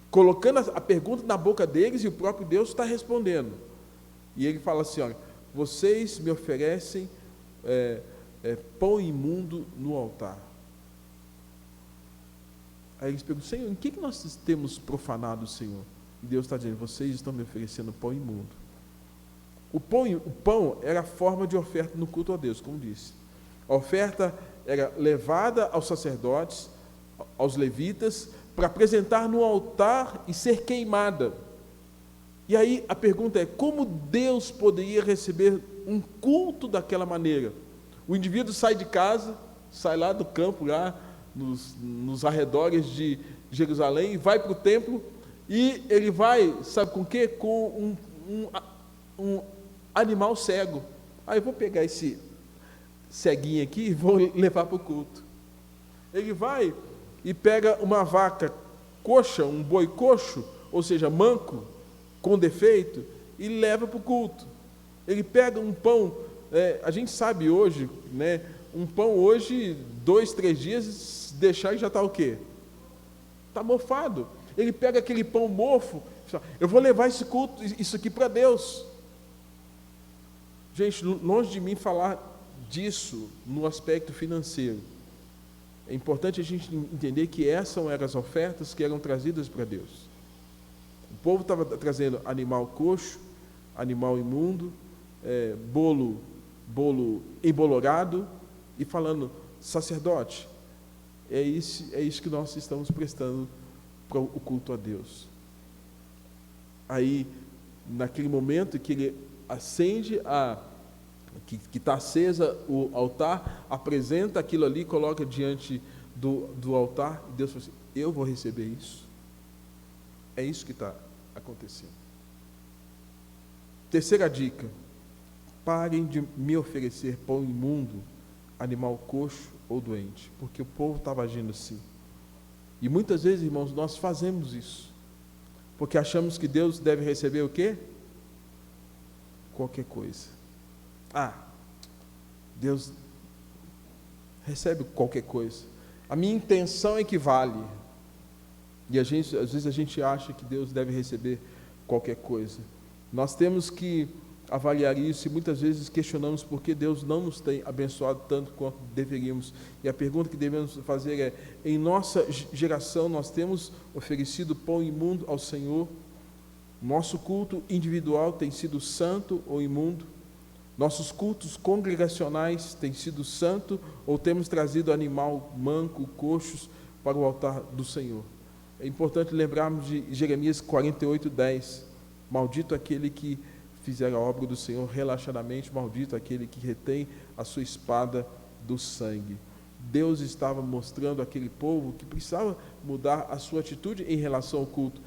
colocando a pergunta na boca deles, e o próprio Deus está respondendo. E ele fala assim: olha, vocês me oferecem pão imundo no altar. Aí eles perguntam: Senhor, em que nós temos profanado o Senhor? E Deus está dizendo: vocês estão me oferecendo pão imundo. O pão era a forma de oferta no culto a Deus, como disse. A oferta era levada aos sacerdotes, aos levitas, para apresentar no altar e ser queimada. E aí a pergunta é, como Deus poderia receber um culto daquela maneira? O indivíduo sai de casa, sai lá do campo, lá nos arredores de Jerusalém, vai para o templo, e ele vai, sabe com o quê? Com um animal cego. Eu vou pegar esse ceguinho aqui e vou levar para o culto. Ele vai e pega uma vaca coxa, um boi coxo, ou seja, manco, com defeito, e leva para o culto. Ele pega um pão, a gente sabe hoje, né, um pão hoje, 2, 3 dias, deixar e já está o quê? Está mofado. Ele pega aquele pão mofo, eu vou levar esse culto, isso aqui para Deus. Gente, longe de mim falar disso no aspecto financeiro. É importante a gente entender que essas eram as ofertas que eram trazidas para Deus. O povo estava trazendo animal coxo, animal imundo, bolo embolorado, e falando, sacerdote, é isso que nós estamos prestando para o culto a Deus. Aí, naquele momento que ele acende que está acesa o altar, apresenta aquilo ali, coloca diante do altar, e Deus fala assim, eu vou receber isso. É isso que está acontecendo. Terceira dica, parem de me oferecer pão imundo, animal coxo ou doente, porque o povo estava agindo assim. E muitas vezes, irmãos, nós fazemos isso, porque achamos que Deus deve receber o quê? Qualquer coisa. Deus recebe qualquer coisa. A minha intenção é que vale. E às vezes a gente acha que Deus deve receber qualquer coisa. Nós temos que avaliar isso, e muitas vezes questionamos por que Deus não nos tem abençoado tanto quanto deveríamos. E a pergunta que devemos fazer é, em nossa geração nós temos oferecido pão imundo ao Senhor? Nosso culto individual tem sido santo ou imundo? Nossos cultos congregacionais têm sido santo ou temos trazido animal manco, coxos para o altar do Senhor? É importante lembrarmos de Jeremias 48:10. Maldito aquele que fizer a obra do Senhor relaxadamente, maldito aquele que retém a sua espada do sangue. Deus estava mostrando àquele povo que precisava mudar a sua atitude em relação ao culto.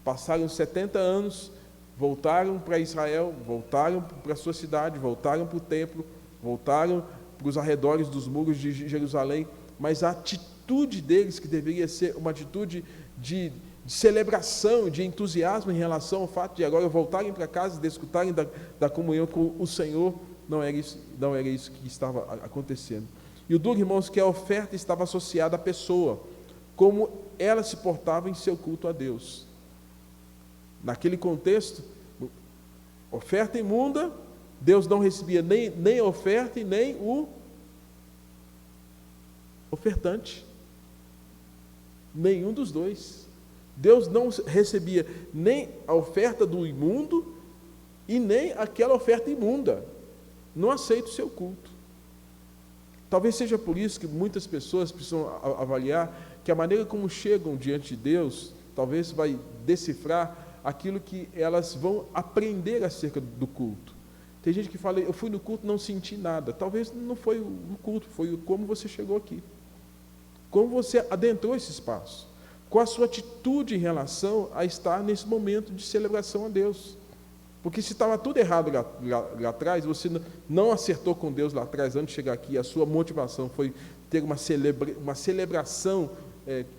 Passaram 70 anos, voltaram para Israel, voltaram para a sua cidade, voltaram para o templo, voltaram para os arredores dos muros de Jerusalém, mas a atitude deles, que deveria ser uma atitude de celebração, de entusiasmo em relação ao fato de agora voltarem para casa e desfrutarem da comunhão com o Senhor, não era isso que estava acontecendo. E o duro, irmãos, que a oferta estava associada à pessoa, como ela se portava em seu culto a Deus. Naquele contexto, oferta imunda, Deus não recebia nem a oferta e nem o ofertante. Nenhum dos dois. Deus não recebia nem a oferta do imundo e nem aquela oferta imunda. Não aceita o seu culto. Talvez seja por isso que muitas pessoas precisam avaliar que a maneira como chegam diante de Deus, talvez vai decifrar aquilo que elas vão aprender acerca do culto. Tem gente que fala, eu fui no culto e não senti nada. Talvez não foi o culto, foi como você chegou aqui. Como você adentrou esse espaço. Qual a sua atitude em relação a estar nesse momento de celebração a Deus. Porque se estava tudo errado lá atrás, você não acertou com Deus lá atrás, antes de chegar aqui, a sua motivação foi ter uma celebração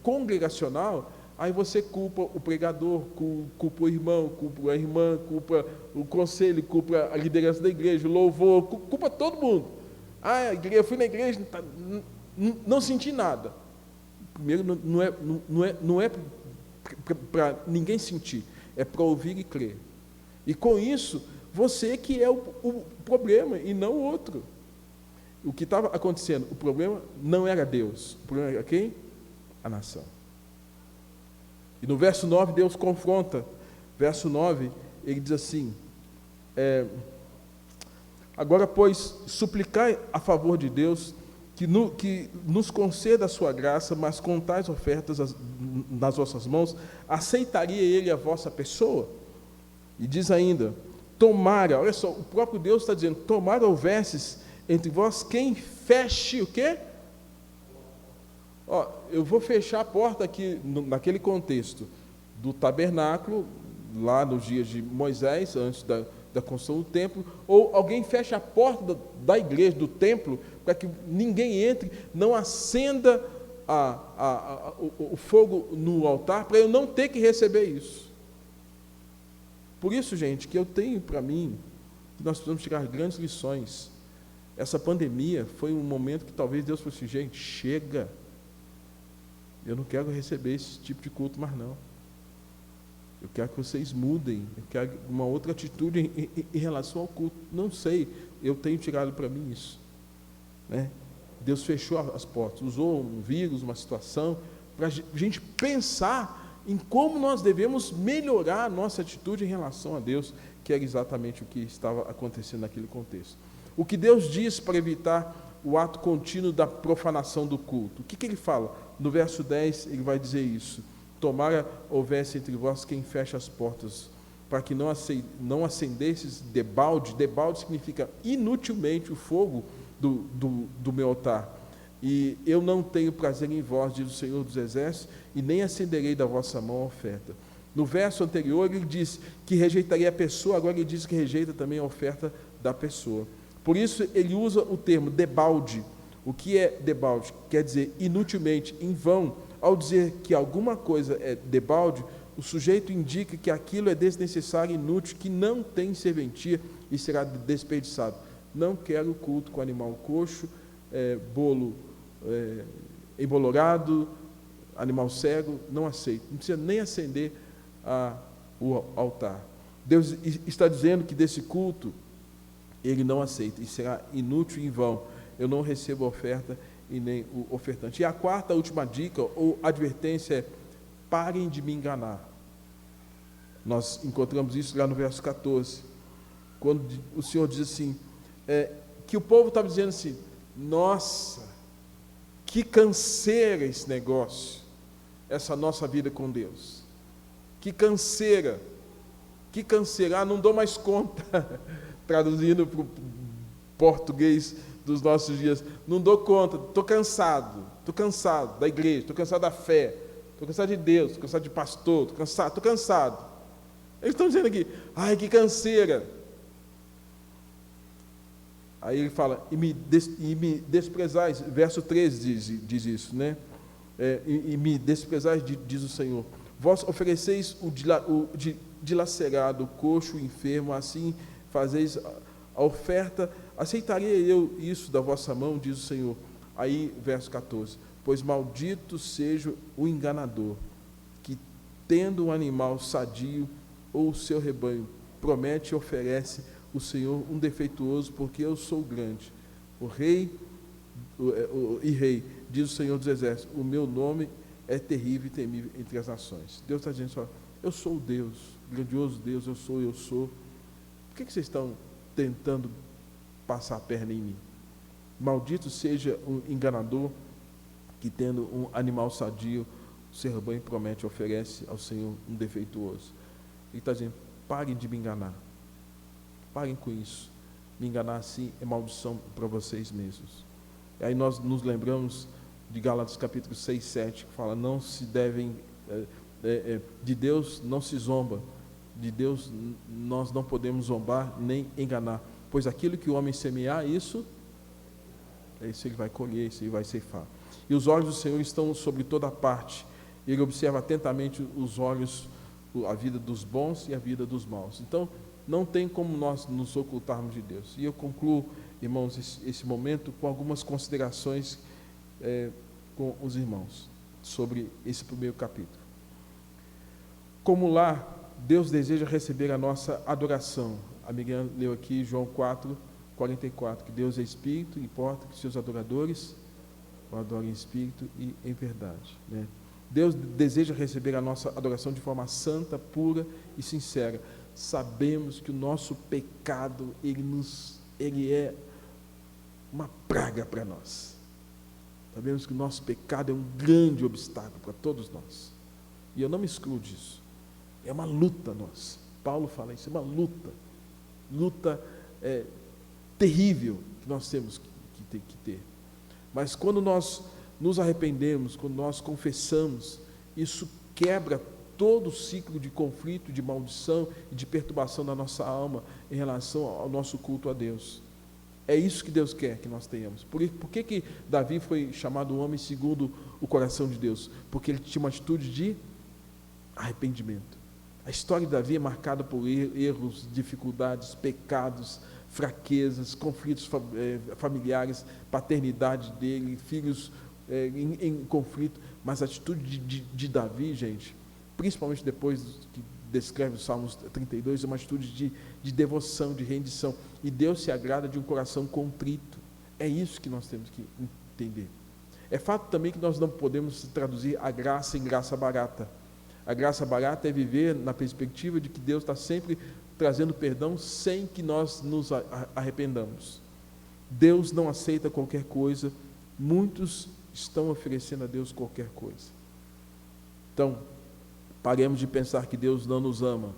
congregacional, aí você culpa o pregador, culpa o irmão, culpa a irmã, culpa o conselho, culpa a liderança da igreja, o louvor, culpa todo mundo. Eu fui na igreja, não senti nada. Primeiro, não é para ninguém sentir, é para ouvir e crer. E com isso, você que é o problema e não o outro. O que estava acontecendo, o problema não era Deus, o problema era quem? A nação. E no verso 9, Deus confronta. Verso 9, ele diz assim, agora, pois, suplicai a favor de Deus, que nos conceda a sua graça, mas com tais ofertas nas vossas mãos, aceitaria ele a vossa pessoa? E diz ainda, tomara, olha só, o próprio Deus está dizendo, tomara houvesses entre vós quem feche o quê? Ó, eu vou fechar a porta aqui, naquele contexto do tabernáculo, lá nos dias de Moisés, antes da construção do templo, ou alguém fecha a porta da igreja, do templo, para que ninguém entre, não acenda o fogo no altar, para eu não ter que receber isso. Por isso, gente, que eu tenho para mim, que nós precisamos tirar grandes lições. Essa pandemia foi um momento que talvez Deus fosse, gente, chega, eu não quero receber esse tipo de culto mais não. Eu quero que vocês mudem, eu quero uma outra atitude em relação ao culto. Não sei, eu tenho tirado para mim isso. Né? Deus fechou as portas, usou um vírus, uma situação, para a gente pensar em como nós devemos melhorar a nossa atitude em relação a Deus, que era exatamente o que estava acontecendo naquele contexto. O que Deus diz para evitar o ato contínuo da profanação do culto? O que ele fala? No verso 10, ele vai dizer isso. Tomara houvesse entre vós quem fecha as portas, para que não acendesses debalde. Debalde significa inutilmente o fogo do meu altar. E eu não tenho prazer em vós, diz o Senhor dos Exércitos, e nem acenderei da vossa mão a oferta. No verso anterior ele diz que rejeitaria a pessoa, agora ele diz que rejeita também a oferta da pessoa. Por isso ele usa o termo debalde. O que é debalde? Quer dizer inutilmente, em vão. Ao dizer que alguma coisa é debalde, o sujeito indica que aquilo é desnecessário e inútil, que não tem serventia e será desperdiçado. Não quero culto com animal coxo, bolo embolorado, animal cego, não aceito. Não precisa nem acender o altar. Deus está dizendo que desse culto ele não aceita, e será inútil e em vão. Eu não recebo a oferta e nem o ofertante. E a quarta, última dica ou advertência é: parem de me enganar. Nós encontramos isso lá no verso 14, quando o Senhor diz assim, que o povo estava dizendo assim, nossa, que canseira esse negócio, essa nossa vida com Deus, que canseira, não dou mais conta, traduzindo para o português dos nossos dias, não dou conta, estou cansado da igreja, estou cansado da fé, estou cansado de Deus, estou cansado de pastor, estou cansado. Eles estão dizendo aqui, ai que canseira. Aí ele fala, e me desprezais, verso 13 diz isso, né? E me desprezais, diz o Senhor. Vós ofereceis o dilacerado, o coxo, o enfermo, assim fazeis a oferta, aceitaria eu isso da vossa mão, diz o Senhor. Aí, verso 14, pois maldito seja o enganador, que tendo um animal sadio, ou o seu rebanho, promete e oferece o Senhor um defeituoso, porque eu sou grande, o rei, diz o Senhor dos Exércitos, o meu nome é terrível e temível entre as nações. Deus está dizendo só, eu sou o Deus, grandioso Deus, eu sou. Por que vocês estão tentando passar a perna em mim? Maldito seja o enganador, que tendo um animal sadio, o seu rebanho promete e oferece ao Senhor um defeituoso. Ele está dizendo, parem de me enganar. Parem com isso. Me enganar assim é maldição para vocês mesmos. E aí nós nos lembramos de Gálatas capítulo 6, 7, que fala, não se devem, de Deus não se zomba, de Deus nós não podemos zombar nem enganar, pois aquilo que o homem semear, isso ele vai colher, isso ele vai ceifar. E os olhos do Senhor estão sobre toda a parte, ele observa atentamente os olhos, a vida dos bons e a vida dos maus. Então, não tem como nós nos ocultarmos de Deus. E eu concluo, irmãos, esse momento com algumas considerações com os irmãos sobre esse primeiro capítulo. Como lá, Deus deseja receber a nossa adoração. A Miriam leu aqui João 4, 44, que Deus é Espírito, importa que seus adoradores o adorem em Espírito e em verdade, né? Deus deseja receber a nossa adoração de forma santa, pura e sincera. Sabemos que o nosso pecado, ele é uma praga para nós. Sabemos que o nosso pecado é um grande obstáculo para todos nós. E eu não me excluo disso. É uma luta nossa. Paulo fala isso, é uma luta terrível que nós temos que ter. Mas quando nós nos arrependemos, quando nós confessamos, isso quebra todo o ciclo de conflito, de maldição e de perturbação da nossa alma em relação ao nosso culto a Deus. É isso que Deus quer que nós tenhamos. Por que Davi foi chamado homem segundo o coração de Deus? Porque ele tinha uma atitude de arrependimento. A história de Davi é marcada por erros, dificuldades, pecados, fraquezas, conflitos familiares, paternidade dele, filhos em conflito. Mas a atitude de Davi, gente, principalmente depois que descreve o Salmos 32, é uma atitude de devoção, de rendição. E Deus se agrada de um coração contrito. É isso que nós temos que entender. É fato também que nós não podemos traduzir a graça em graça barata. A graça barata é viver na perspectiva de que Deus está sempre trazendo perdão sem que nós nos arrependamos. Deus não aceita qualquer coisa, muitos estão oferecendo a Deus qualquer coisa. Então, paremos de pensar que Deus não nos ama,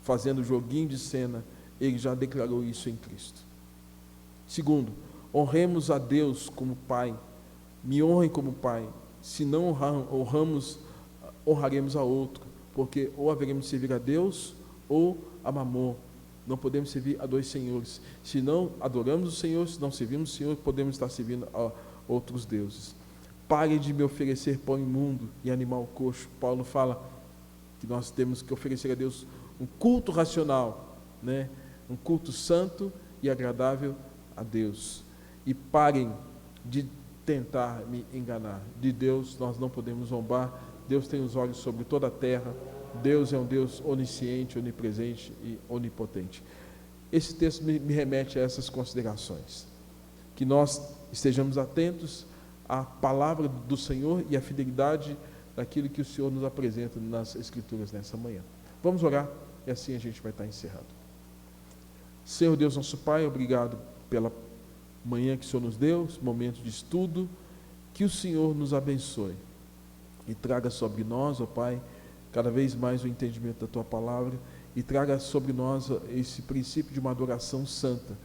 fazendo joguinho de cena. Ele já declarou isso em Cristo. Segundo, honremos a Deus como Pai. Me honrem como Pai. Se não honramos, honraremos a outro, porque ou haveremos de servir a Deus ou a Mamon. Não podemos servir a dois senhores. Se não adoramos o Senhor, se não servimos o Senhor, podemos estar servindo a outros deuses. Pare de me oferecer pão imundo e animal coxo. Paulo fala que nós temos que oferecer a Deus um culto racional, né? Um culto santo e agradável a Deus. E parem de tentar me enganar. De Deus nós não podemos zombar. Deus tem os olhos sobre toda a terra. Deus é um Deus onisciente, onipresente e onipotente. Esse texto me remete a essas considerações. Que nós estejamos atentos à palavra do Senhor e à fidelidade daquilo que o Senhor nos apresenta nas Escrituras nessa manhã. Vamos orar e assim a gente vai estar encerrado. Senhor Deus, nosso Pai, obrigado pela manhã que o Senhor nos deu, esse momento de estudo. Que o Senhor nos abençoe e traga sobre nós, ó Pai, cada vez mais o entendimento da Tua palavra e traga sobre nós esse princípio de uma adoração santa,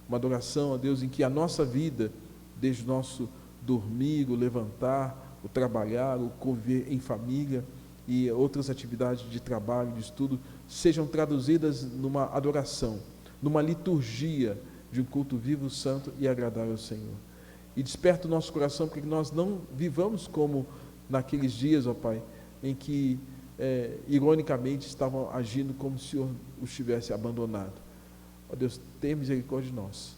uma adoração a Deus em que a nossa vida, desde o nosso dormir, o levantar, o trabalhar, o conviver em família e outras atividades de trabalho, de estudo, sejam traduzidas numa adoração, numa liturgia de um culto vivo, santo e agradável ao Senhor. E desperta o nosso coração para que nós não vivamos como naqueles dias, ó Pai, em que ironicamente estavam agindo como se o Senhor os tivesse abandonado. Ó Deus, tenha misericórdia de nós.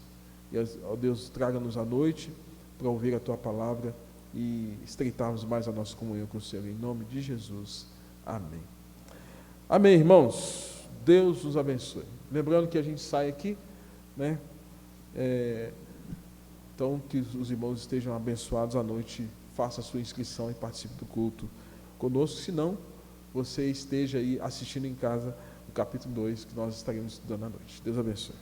E, ó Deus, traga-nos à noite para ouvir a Tua palavra e estreitarmos mais a nossa comunhão com o Senhor. Em nome de Jesus. Amém. Amém, irmãos. Deus nos abençoe. Lembrando que a gente sai aqui, né? Então, que os irmãos estejam abençoados à noite. Faça a sua inscrição e participe do culto conosco. Se não, você esteja aí assistindo em casa o capítulo 2, que nós estaremos estudando à noite. Deus abençoe.